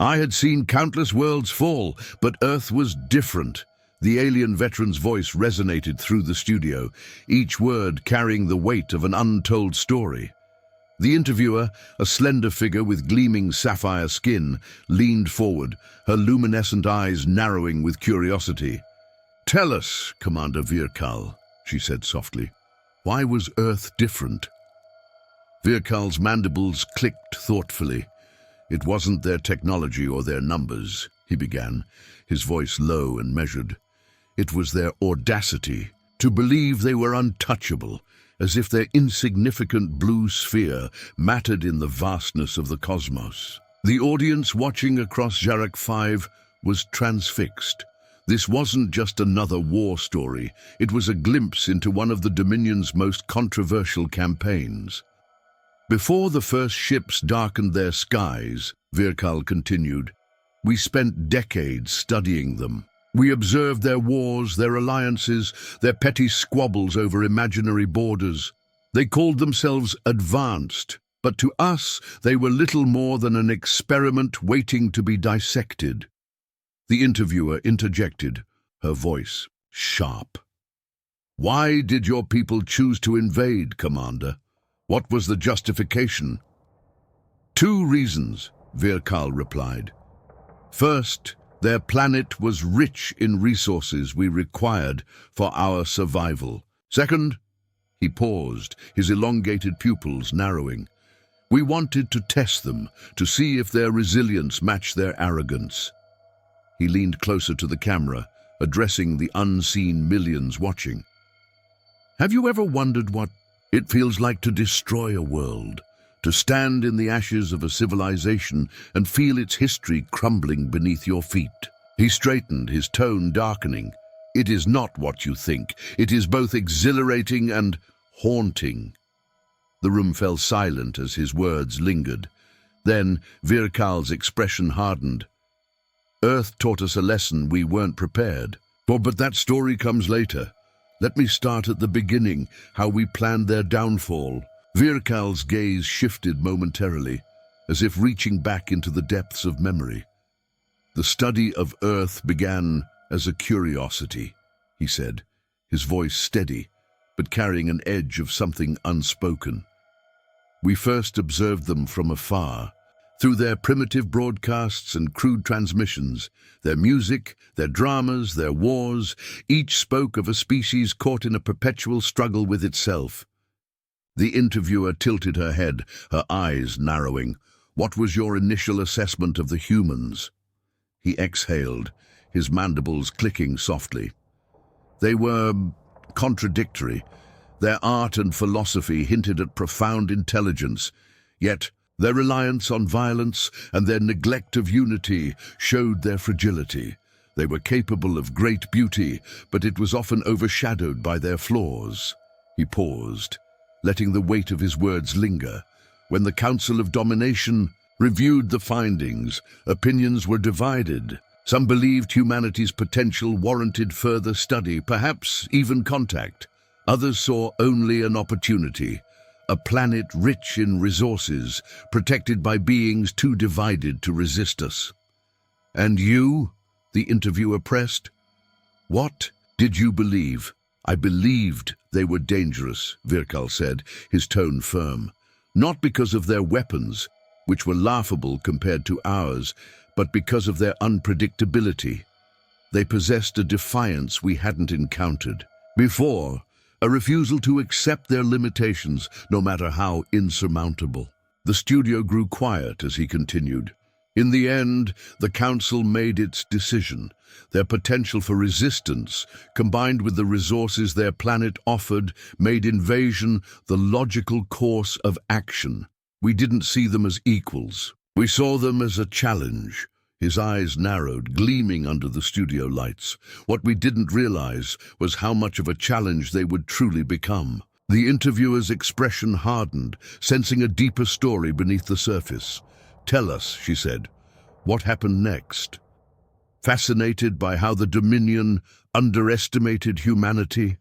I had seen countless worlds fall, but Earth was different. The alien veteran's voice resonated through the studio, each word carrying the weight of an untold story. The interviewer, a slender figure with gleaming sapphire skin, leaned forward, her luminescent eyes narrowing with curiosity. "Tell us, Commander Vyr'kal," she said softly. "Why was Earth different?" Vyr'kal's mandibles clicked thoughtfully. "It wasn't their technology or their numbers," he began, his voice low and measured. "It was their audacity, to believe they were untouchable, as if their insignificant blue sphere mattered in the vastness of the cosmos." The audience watching across HFY was transfixed. This wasn't just another war story. It was a glimpse into one of the Dominion's most controversial campaigns. "Before the first ships darkened their skies," Vyr'kal continued, "we spent decades studying them. We observed their wars, their alliances, their petty squabbles over imaginary borders. They called themselves advanced, but to us they were little more than an experiment waiting to be dissected." The interviewer interjected, her voice sharp. "Why did your people choose to invade, Commander? What was the justification?" "Two reasons," Vyr'kal replied. "First, their planet was rich in resources we required for our survival. Second," he paused, his elongated pupils narrowing, "we wanted to test them, to see if their resilience matched their arrogance." He leaned closer to the camera, addressing the unseen millions watching. "Have you ever wondered what it feels like to destroy a world, to stand in the ashes of a civilization and feel its history crumbling beneath your feet?" He straightened, his tone darkening. "It is not what you think. It is both exhilarating and haunting." The room fell silent as his words lingered. Then Vyr'kal's expression hardened. "Earth taught us a lesson we weren't prepared for, but that story comes later. Let me start at the beginning, how we planned their downfall." Vyr'kal's gaze shifted momentarily, as if reaching back into the depths of memory. "The study of Earth began as a curiosity," he said, his voice steady, but carrying an edge of something unspoken. "We first observed them from afar, through their primitive broadcasts and crude transmissions, their music, their dramas, their wars. Each spoke of a species caught in a perpetual struggle with itself." The interviewer tilted her head, her eyes narrowing. "What was your initial assessment of the humans?" He exhaled, his mandibles clicking softly. "They were contradictory. Their art and philosophy hinted at profound intelligence, yet their reliance on violence and their neglect of unity showed their fragility. They were capable of great beauty, but it was often overshadowed by their flaws." He paused, letting the weight of his words linger. "When the Council of Domination reviewed the findings, opinions were divided. Some believed humanity's potential warranted further study, perhaps even contact. Others saw only an opportunity, a planet rich in resources, protected by beings too divided to resist us." "And you?" the interviewer pressed. "What did you believe?" "I believed they were dangerous," Vyr'kal said, his tone firm. "Not because of their weapons, which were laughable compared to ours, but because of their unpredictability. They possessed a defiance we hadn't encountered before, a refusal to accept their limitations, no matter how insurmountable." The studio grew quiet as he continued. "In the end, the Council made its decision. Their potential for resistance, combined with the resources their planet offered, made invasion the logical course of action. We didn't see them as equals. We saw them as a challenge." His eyes narrowed, gleaming under the studio lights. "What we didn't realize was how much of a challenge they would truly become." The interviewer's expression hardened, sensing a deeper story beneath the surface. "Tell us," she said, "what happened next?" Fascinated by how the Dominion underestimated humanity?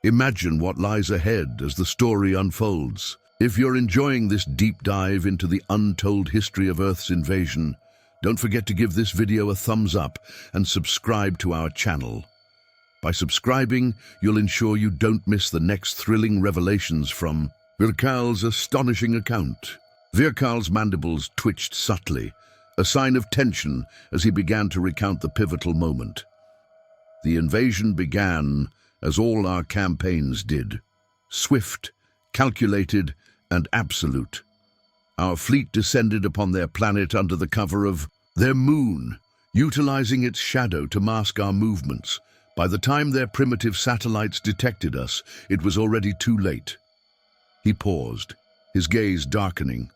Imagine what lies ahead as the story unfolds. If you're enjoying this deep dive into the untold history of Earth's invasion, Don't forget to give this video a thumbs up and subscribe to our channel. By subscribing, you'll ensure you don't miss the next thrilling revelations from Vyr'kal's astonishing account. Vyr'kal's mandibles twitched subtly, a sign of tension as he began to recount the pivotal moment. The invasion began as all our campaigns did. Swift, calculated, and absolute. Our fleet descended upon their planet under the cover of their moon, utilizing its shadow to mask our movements. By the time their primitive satellites detected us, it was already too late. He paused, his gaze darkening.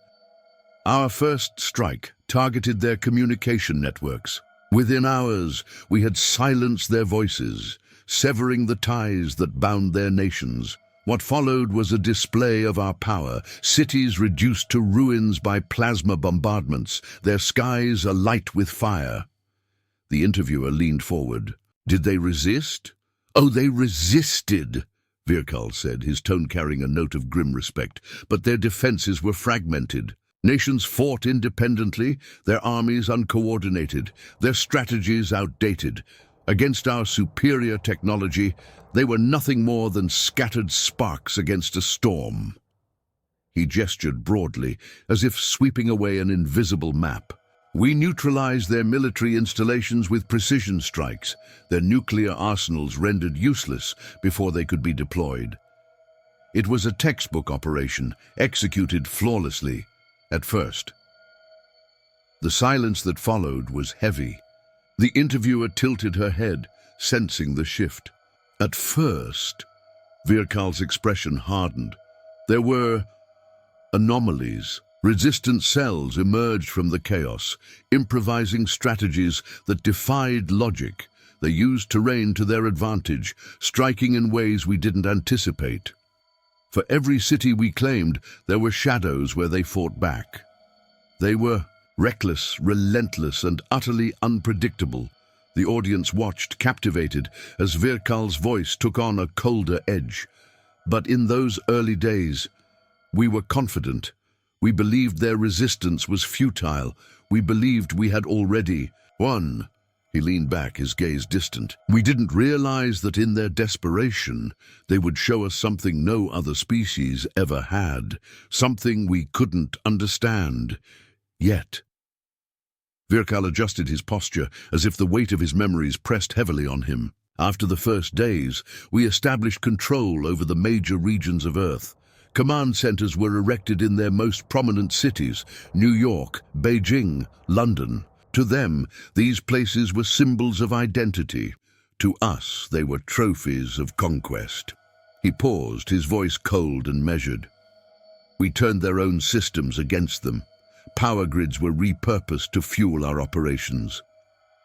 Our first strike targeted their communication networks. Within hours, we had silenced their voices, severing the ties that bound their nations. What followed was a display of our power, cities reduced to ruins by plasma bombardments, their skies alight with fire. The interviewer leaned forward. Did they resist? Oh, they resisted, Vyr'kal said, his tone carrying a note of grim respect. But their defenses were fragmented. Nations fought independently, their armies uncoordinated, their strategies outdated. Against our superior technology, they were nothing more than scattered sparks against a storm. He gestured broadly, as if sweeping away an invisible map. We neutralized their military installations with precision strikes, their nuclear arsenals rendered useless before they could be deployed. It was a textbook operation, executed flawlessly, at first. The silence that followed was heavy. The interviewer tilted her head, sensing the shift. At first, Vyr'kal's expression hardened. There were anomalies. Resistant cells emerged from the chaos, improvising strategies that defied logic. They used terrain to their advantage, striking in ways we didn't anticipate. For every city we claimed, there were shadows where they fought back. They were reckless, relentless, and utterly unpredictable. The audience watched, captivated, as Vyr'kal's voice took on a colder edge. But in those early days, we were confident. We believed their resistance was futile. We believed we had already won. He leaned back, his gaze distant. We didn't realize that in their desperation, they would show us something no other species ever had, something we couldn't understand yet. Vyr'kal adjusted his posture as if the weight of his memories pressed heavily on him. After the first days, we established control over the major regions of Earth. Command centers were erected in their most prominent cities, New York, Beijing, London. To them, these places were symbols of identity. To us, they were trophies of conquest. He paused, his voice cold and measured. We turned their own systems against them. Power grids were repurposed to fuel our operations.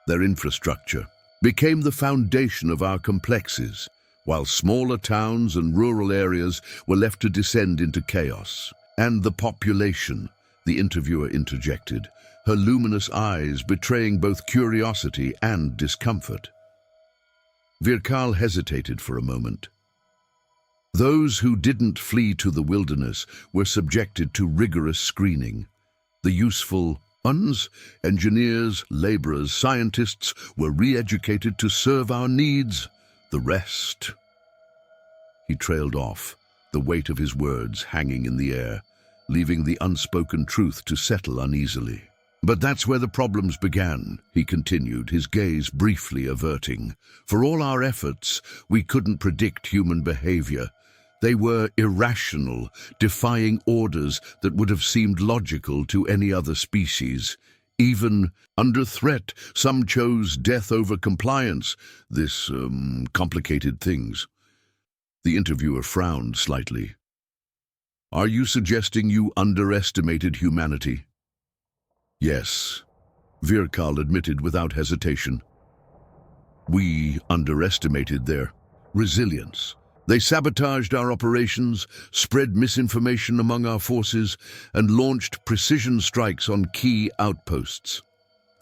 Their infrastructure became the foundation of our complexes, while smaller towns and rural areas were left to descend into chaos. And the population, the interviewer interjected, her luminous eyes betraying both curiosity and discomfort. Vyr'kal hesitated for a moment. Those who didn't flee to the wilderness were subjected to rigorous screening. The useful ones, engineers, laborers, scientists, were re-educated to serve our needs. The rest. He trailed off, the weight of his words hanging in the air, leaving the unspoken truth to settle uneasily. But that's where the problems began, he continued, his gaze briefly averting. For all our efforts, we couldn't predict human behavior. They were irrational, defying orders that would have seemed logical to any other species. Even under threat, some chose death over compliance. This complicated things. The interviewer frowned slightly. Are you suggesting you underestimated humanity? Yes, Vyr'kal admitted without hesitation. We underestimated their resilience. They sabotaged our operations, spread misinformation among our forces, and launched precision strikes on key outposts.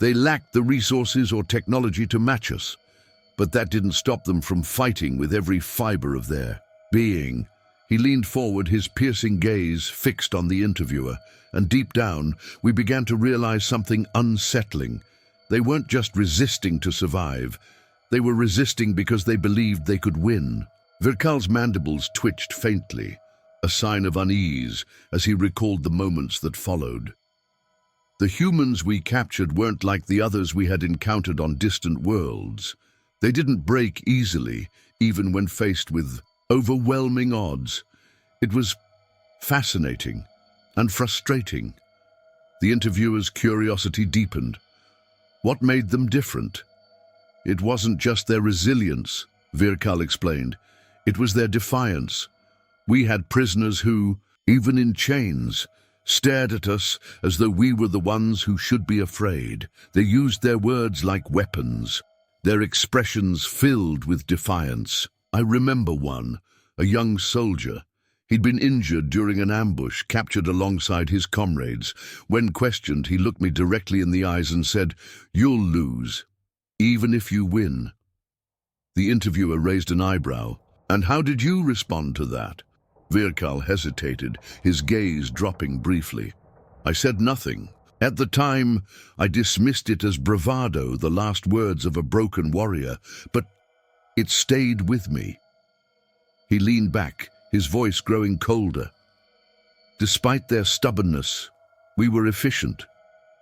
They lacked the resources or technology to match us, but that didn't stop them from fighting with every fiber of their being. He leaned forward, his piercing gaze fixed on the interviewer, and deep down, we began to realize something unsettling. They weren't just resisting to survive. They were resisting because they believed they could win. Vyr'kal's mandibles twitched faintly, a sign of unease as he recalled the moments that followed. The humans we captured weren't like the others we had encountered on distant worlds. They didn't break easily, even when faced with overwhelming odds. It was fascinating and frustrating. The interviewer's curiosity deepened. What made them different? It wasn't just their resilience, Vyr'kal explained. It was their defiance. We had prisoners who, even in chains, stared at us as though we were the ones who should be afraid. They used their words like weapons, their expressions filled with defiance. I remember one, a young soldier. He'd been injured during an ambush, captured alongside his comrades. When questioned, he looked me directly in the eyes and said, "You'll lose, even if you win." The interviewer raised an eyebrow. "And how did you respond to that?" Vyr'kal hesitated, his gaze dropping briefly. "I said nothing. At the time, I dismissed it as bravado, the last words of a broken warrior, but it stayed with me." He leaned back, his voice growing colder. "Despite their stubbornness, we were efficient.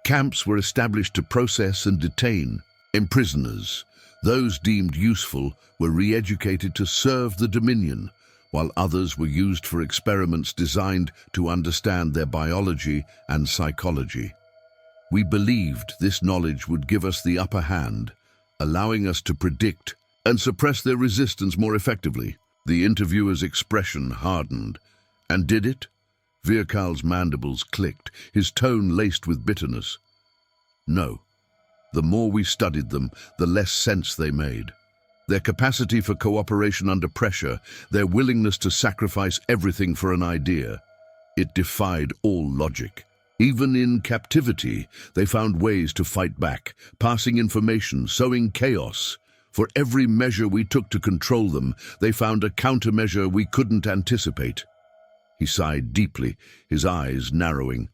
Camps were established to process and detain prisoners. Those deemed useful were re-educated to serve the Dominion, while others were used for experiments designed to understand their biology and psychology. We believed this knowledge would give us the upper hand, allowing us to predict and suppress their resistance more effectively." The interviewer's expression hardened. "And did it?" Vyr'kal's mandibles clicked, his tone laced with bitterness. "No. The more we studied them, the less sense they made. Their capacity for cooperation under pressure, their willingness to sacrifice everything for an idea, it defied all logic. Even in captivity, they found ways to fight back, passing information, sowing chaos. For every measure we took to control them, they found a countermeasure we couldn't anticipate." He sighed deeply, his eyes narrowing.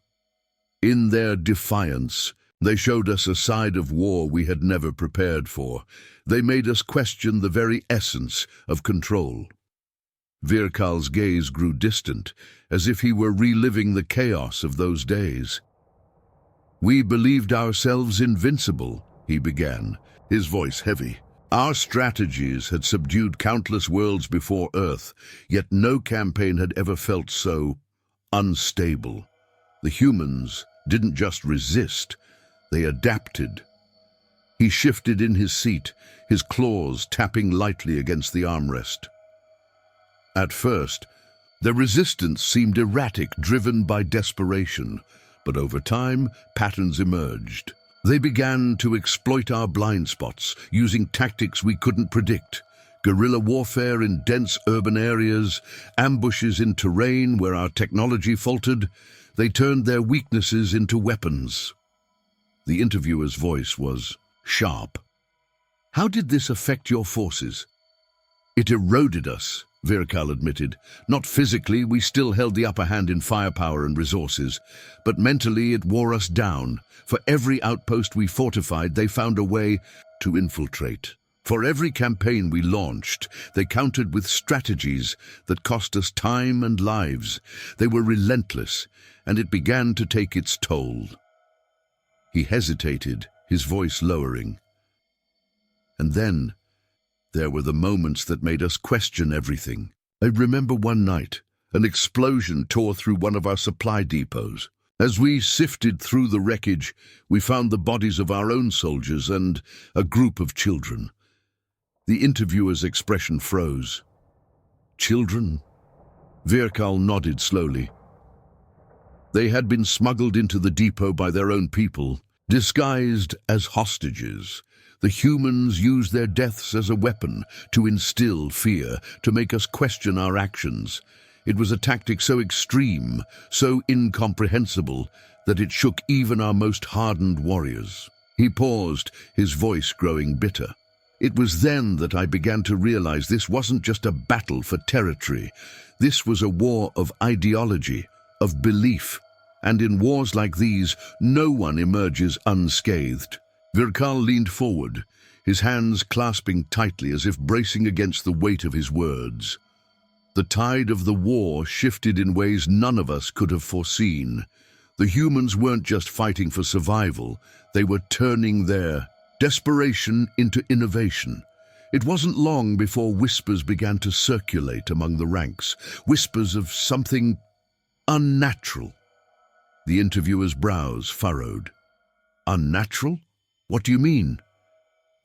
"In their defiance, they showed us a side of war we had never prepared for. They made us question the very essence of control." Vyr'kal's gaze grew distant, as if he were reliving the chaos of those days. "We believed ourselves invincible," he began, his voice heavy. "Our strategies had subdued countless worlds before Earth, yet no campaign had ever felt so unstable. The humans didn't just resist, they adapted." He shifted in his seat, his claws tapping lightly against the armrest. "At first, the resistance seemed erratic, driven by desperation, but over time, patterns emerged. They began to exploit our blind spots, using tactics we couldn't predict. Guerrilla warfare in dense urban areas, ambushes in terrain where our technology faltered. They turned their weaknesses into weapons." The interviewer's voice was sharp. "How did this affect your forces?" "It eroded us," Vyr'kal admitted. "Not physically, we still held the upper hand in firepower and resources, but mentally it wore us down. For every outpost we fortified, they found a way to infiltrate. For every campaign we launched, they countered with strategies that cost us time and lives. They were relentless, and it began to take its toll." He hesitated, his voice lowering. "And then, there were the moments that made us question everything. I remember one night, an explosion tore through one of our supply depots. As we sifted through the wreckage, we found the bodies of our own soldiers and a group of children." The interviewer's expression froze. "Children?" Vyr'kal nodded slowly. "They had been smuggled into the depot by their own people, disguised as hostages. The humans used their deaths as a weapon to instill fear, to make us question our actions. It was a tactic so extreme, so incomprehensible, that it shook even our most hardened warriors." He paused, his voice growing bitter. It was then that I began to realize this wasn't just a battle for territory. This was a war of ideology, of belief. And in wars like these, no one emerges unscathed. Vyr'kal leaned forward, his hands clasping tightly as if bracing against the weight of his words. The tide of the war shifted in ways none of us could have foreseen. The humans weren't just fighting for survival, they were turning their desperation into innovation. It wasn't long before whispers began to circulate among the ranks, whispers of something unnatural. The interviewer's brows furrowed. Unnatural? What do you mean?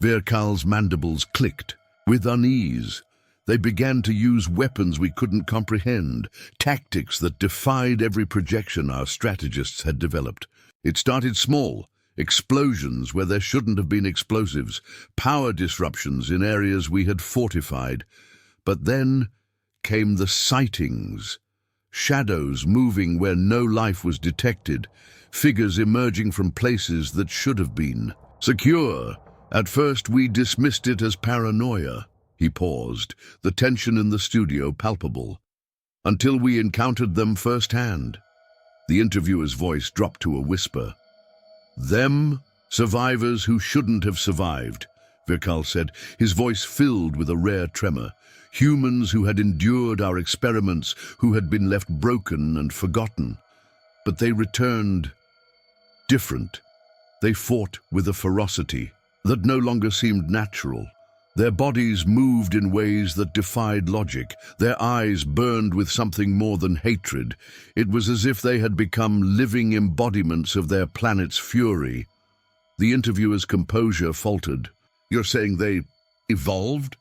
Vyr'kal's mandibles clicked. With unease, they began to use weapons we couldn't comprehend, tactics that defied every projection our strategists had developed. It started small, explosions where there shouldn't have been explosives, power disruptions in areas we had fortified. But then came the sightings. Shadows moving where no life was detected, figures emerging from places that should have been secure. At first we dismissed it as paranoia. He paused, the tension in the studio palpable, until we encountered them firsthand. The interviewer's voice dropped to a whisper. Them, survivors who shouldn't have survived, Vyr'kal said, his voice filled with a rare tremor. Humans who had endured our experiments, who had been left broken and forgotten. But they returned different. They fought with a ferocity that no longer seemed natural. Their bodies moved in ways that defied logic. Their eyes burned with something more than hatred. It was as if they had become living embodiments of their planet's fury. The interviewer's composure faltered. You're saying they evolved?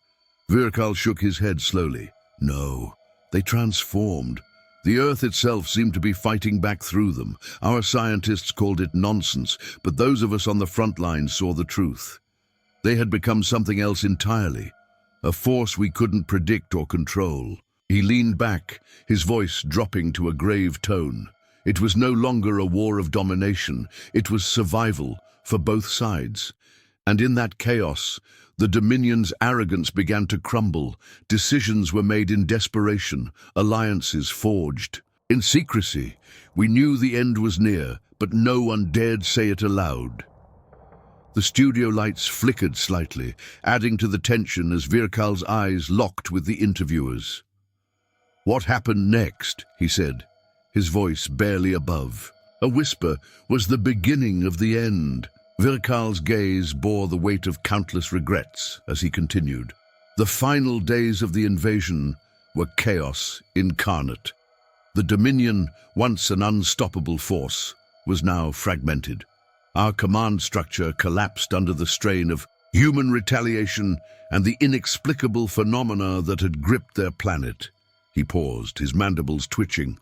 Vyr'kal shook his head slowly. No, they transformed. The Earth itself seemed to be fighting back through them. Our scientists called it nonsense, but those of us on the front lines saw the truth. They had become something else entirely, a force we couldn't predict or control. He leaned back, his voice dropping to a grave tone. It was no longer a war of domination, it was survival for both sides. And in that chaos, the Dominion's arrogance began to crumble. Decisions were made in desperation, alliances forged. In secrecy, we knew the end was near, but no one dared say it aloud. The studio lights flickered slightly, adding to the tension as Vyr'kal's eyes locked with the interviewers. What happened next, he said, his voice barely above. A whisper was the beginning of the end. Vyr'kal's gaze bore the weight of countless regrets as he continued. The final days of the invasion were chaos incarnate. The Dominion, once an unstoppable force, was now fragmented. Our command structure collapsed under the strain of human retaliation and the inexplicable phenomena that had gripped their planet. He paused, his mandibles twitching.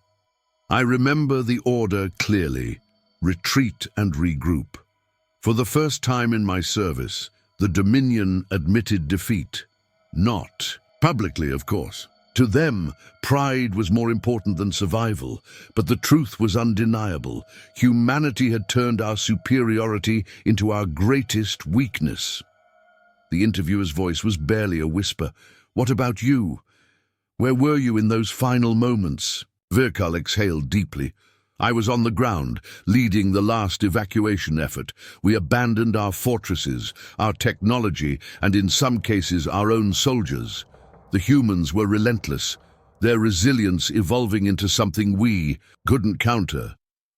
I remember the order clearly: retreat and regroup. For the first time in my service, the Dominion admitted defeat. Not publicly, of course. To them, pride was more important than survival, but the truth was undeniable. Humanity had turned our superiority into our greatest weakness. The interviewer's voice was barely a whisper. What about you? Where were you in those final moments? Vyr'kal exhaled deeply. I was on the ground, leading the last evacuation effort. We abandoned our fortresses, our technology, and in some cases our own soldiers. The humans were relentless, their resilience evolving into something we couldn't counter.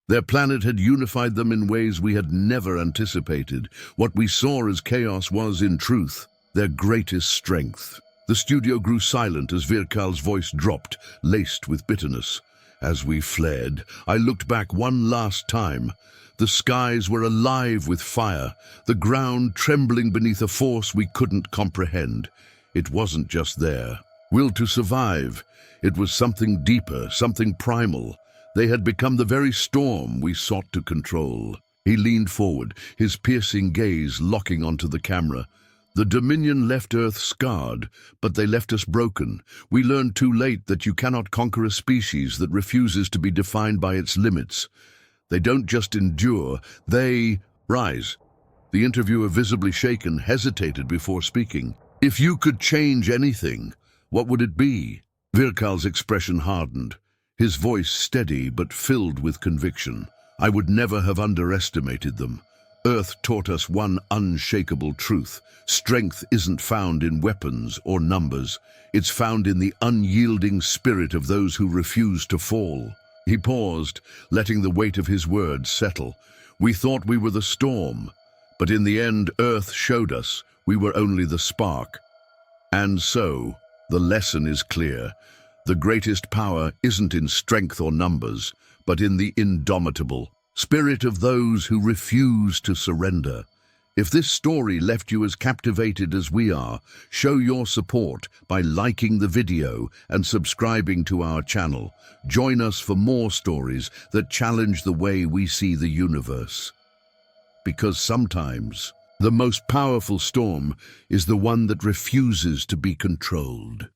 Their planet had unified them in ways we had never anticipated. What we saw as chaos was, in truth, their greatest strength. The studio grew silent as Vyr'kal's voice dropped, laced with bitterness. As we fled, I looked back one last time. The skies were alive with fire, the ground trembling beneath a force we couldn't comprehend. It wasn't just their will to survive. It was something deeper, something primal. They had become the very storm we sought to control. He leaned forward, his piercing gaze locking onto the camera. The Dominion left Earth scarred, but they left us broken. We learned too late that you cannot conquer a species that refuses to be defined by its limits. They don't just endure, they rise. The interviewer, visibly shaken, hesitated before speaking. If you could change anything, what would it be? Vyr'kal's expression hardened, his voice steady but filled with conviction. I would never have underestimated them. Earth taught us one unshakable truth. Strength isn't found in weapons or numbers. It's found in the unyielding spirit of those who refuse to fall. He paused, letting the weight of his words settle. We thought we were the storm, but in the end, Earth showed us we were only the spark. And so, the lesson is clear. The greatest power isn't in strength or numbers, but in the indomitable spirit of those who refuse to surrender. If this story left you as captivated as we are, show your support by liking the video and subscribing to our channel. Join us for more stories that challenge the way we see the universe. Because sometimes, the most powerful storm is the one that refuses to be controlled.